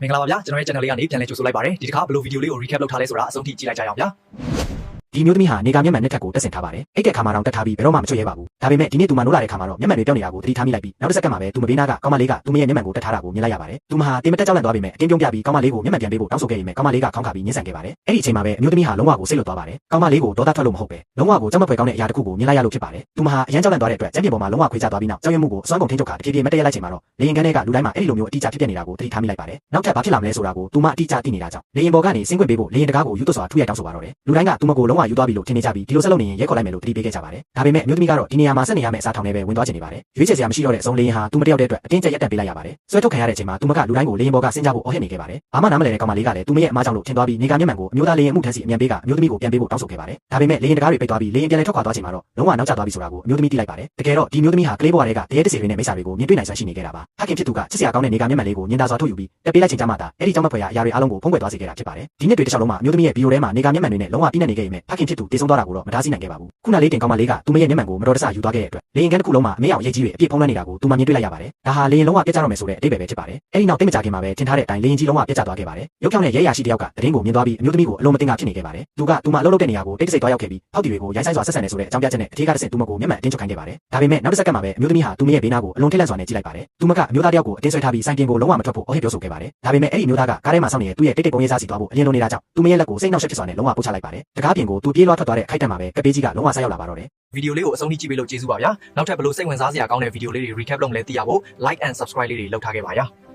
မင်္ဂလာပါဗျာကျွန်တော်ရဲ့ channel လေးကနေပြန်လည်ကြိုဆိုလိုက်ပါတယ်ဒီတစ်ခါဘယ်လို video လေးကို recap လုပ်ထားလဲဆိုတာအဆုံးထိကြည့်လိုက်ကြရအောင်ဗျာဒီမျိုးသမီးဟာနေကမျက်မှန်နဲ့ထက်ကိုတက်ဆင်ထားပါတယ်အဲ့တဲ့ခါမှတော့တက်ထားပြီးဘယ်တော့မှမချွတ်ရဲပါဘူးဒါပေမဲ့ဒီနေ့သူမနိုးလာတဲ့ခါမှာတော့မျက်မှန်တွေပြောင်းနေတာကိုသတိထားမိလိုက်ပြီးနောက်တစ်စက္ကန့်မှာပဲသူမဘေးနာကကောင်မလေးကသူမရဲ့မျက်မှန်ကိုတက်ထားတာကိုမြင်လိုက်ရပါတယ်သူမဟာတင်မတက်ကြောက်လန့်သွားပေမဲ့အတင်းပြုံးပြပြီးကောင်မလေးကိုမျက်မှန်ပြန်ပေးဖို့တောင်းဆိုခဲ့ရင်ကောင်မလေးကခေါင်းခါပြီးညှင်းဆန်ခဲ့ပါတယ်အဲ့ဒီအချိန်မှာပဲအမျိုးသမီးဟာလုံးဝကိုစိတ်လွတ်သွားပါတယ်ကောင်မလေးကိုဒေါသထွက်လို့မဟုတ်ပဲလုံးဝကိုကြောက်မဖွယ်ကောင်းတဲ့အရာတစ်ခုကိုမြင်လိုက်ရလို့ဖြစ်ပါတယ်သူမဟာအရန်ကြောက်လန့်သွားတဲ့အတွက်ကျန်းပြေပေါ်မှာလုံးဝခွေချသွားပြီးနောက်ကြောက်ရွံ့မှုကိုအစွမ်းကုန်ထိန်းချုပ်ခါတဖြည်းဖြည်းမတက်ရလိုက်ချိန်မှာတော့လေရင်ကန်းတွေကလူတိုင်းမှာအဲ့ဒီလိုမျိုးအတိအကျဖြစ်ပြနေတာကိုသတိထားမိလိုက်ပါတယ်နောက်ထပ်ဘာဖြစ်လာမလဲဆိုတာကိုသူမအတိအကျသိနေတာကြောင့်လေရင်ပေါ်ကနေဆင်းခွင့်ပေးဖို့လေရင်တကားကိုယူသွတ်စွာထုရိုက်တောင်းဆိုပါတော့တယ်လူတိုင်းကသူမကိုလုံးဝယူသွားပြီလို့ထင်နေကြပြီးဒီလိုဆက်လုပ်နေရင်ရဲခေါ်လိုက်မယ်လို့သတိပေးခဲ့ကြပါတယ်ဒါပေမဲ့အမျိုးသမီးကတော့ဒီနေရာမှာဆက်နေရမယ့်အစားထောင်နဲ့ပဲဝင်သွားချင်နေပါတယ်ရွေးချယ်စရာမရှိတော့တဲ့အစုံလေရင်ဟာသူမတယောက်တည်းအတွက်အတင်းကျပ်ရက်တက်ပေးလိုက်ရပါတယ်ဆွဲထုတ်ခံရတဲ့အချိန်မှာသူမကလူတိုင်းကိုလေရင်ပေါ်ကဆင်းကြဖို့အော်ဟစ်နေခဲ့ပါတယ်ဘာမှနားမလည်တဲ့ကောင်မလေးကလည်းသူမရဲ့အမားကြောင့်လို့ထင်သွားပြီးနေကမျက်မှန်ကိုအမျိုးသားလေရင်အမှုထမ်းစီအမြန်ပေးကအမျိုးသမီးကိုပြန်ပေးဖို့တောင်းဆိုခဲ့ပါတယ်ဒါပေမဲ့လေရင်တကားတွေပိတ်သွားပြီးလေရင်ပြန်လဲထွက်ခွာသွားချိန်မှာတော့လုံးဝနောက်ကျသွားပြီဆိုတာကိုအမျိုးသမီးသိလိုက်ပါတယ်တကယ်တော့ဒီမျိုးသမီးဟာကလေးဘဝတွေကတရေတစီတွေနဲ့မိစ္ဆာတွေကိုမြင်တွေ့နိုင်စွမ်းရှိနေခဲ့တာပါဖခင်ဖြစ်သူကချစ်စရာကောင်းတဲ့နေကမျက်မှန်လေးကိုညင်သာစွာထုတ်ယူပြီးတက်ပေးလိုက်ချိန်ကျမှသာအဲ့ဒီကြောင့်မဖွယ်ရအရာတွေအားလုံးကိုဖုံးကွယ်သွားစေခဲ့တာဖြစ်ပါတယ်ဒီနှစ်တွေတစ်လျှောက်လုံးမှာအမျိုးသမီးရဲ့ဗီဒီယိုထဲမှာနေကမျက်မှန်တွေနဲ့လုံးဝပြည့်နေခဲ့ရင်ဖခင်ဖြစ်သူတည်ဆုံသွားတာကိုတော့မတားဆီးနိုင်ခဲ့ပါဘူးခုနလေးတင်ကောင်မလေးကသူမရဲ့မျက်မှန်ကိုမတော်တဆယူသွားခဲ့တဲ့အတွက်လေရင်ကန်းတစ်ခုလုံးမှာအမေအောင်ရိတ်ကြီးတွေအပြည့်ဖုံးလွှမ်းနေတာကိုသူမှမြင်တွေ့လိုက်ရပါတယ်ဒါဟာလေရင်လုံးဝပြတ်ကျတော့မယ်ဆိုတဲ့အတိတ်ပဲဖြစ်ပါတယ်အဲ့ဒီနောက်တိတ်မကြခင်မှာပဲထင်ထားတဲ့အတိုင်းလေရင်ကြီးလုံးဝပြတ်ကျသွားခဲ့ပါတယ်ရုပ်ဖြောင်းတဲ့ရဲရရှိတယောက်ကတရင်ကိုမြင်သွားပြီးအမျိုးသမီးကိုအလုံးမတင်ကဖြစ်နေခဲ့ပါတယ်သူကသူမအလုပ်လုပ်တဲ့နေရာကိုတိတ်တဆိတ်သွားရောက်ခဲ့ပြီးဖောက်တီတွေကိုရိုင်းဆိုင်စွာဆက်ဆံနေဆိုတဲ့အကြောင်းပြချက်နဲ့အထက်ကတစ်ဆင့်သူမကိုမျက်မှန်အတင်းချုပ်ခိုင်းခဲ့ပါတယ်ဒါပေမဲ့နောက်တစ်စက္ကန့်မှာပဲအမျိုးသမီးဟာသူမရဲ့ဘေးနားကိုအလုံးထိတ်လန့်စွာနဲ့ကြည့်လိုက်ပါတယ်သူမကအမျိုးသားတယောက်ကိုအတင်းဆွဲထားပြီးစိုင်းတင်ကိုလုံးဝမထွက်ဖို့အော်ဟစ်ပြောဆိုခဲ့ပါတယ်ဒါပေမဲ့အဲ့ဒီအမျိုးသားကကားထဲမှာစောင့်နေတဲ့သူ့ရဲ့တိတ်တိတ်ပုံရိပ်စားစီသွားဖို့အရင်လိုနေတာကြောင့်သူမရဲ့လက်ကိုစိတ်နှောက်ယှက်ဖြစ်စွာနဲ့လုံးဝပို့ချလိုက်ပါတယ်တကားပြင်ကိုသူပြေးလွှားထွက်သွားတဲ့ခိုက်တံမှာပဲကပေးကြီးကလုံးဝဆက်ရောက်လာပါတော့တယ်ဗီဒီယိုလေးကိုအဆုံးထိကြည့်ပေးလို့ကျေးဇူးပါဗျာနောက်ထပ်ဘယ်လိုစိတ်ဝင်စားစရာကောင်းတဲ့ဗီဒီယိုလေးတွေ recap လုပ်မလဲသိရဖို့ like and subscribe လေးတွေလုပ်ထားခဲ့ပါဗျာ